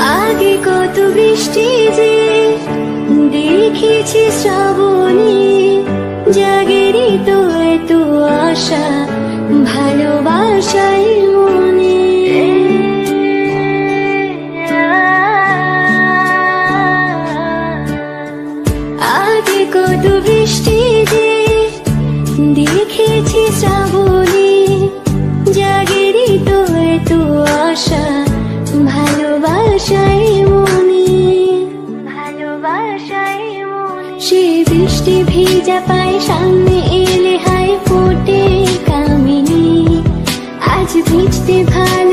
আগে কত বৃষ্টি যে দেখেছি শ্রাবণী, জাগেরই তো এত আশা ভালোবাসাই মনে। আগে কত বৃষ্টি যে দেখেছি শ্রাবণী, জাগেরই তো এত আশা ভালোবাসাই মনে, ভালোবাসাই মনে। সে বৃষ্টি ভেজা পায় সামনে এলে হায় ফোটে কামিনী, আজ ভিজতে ভালো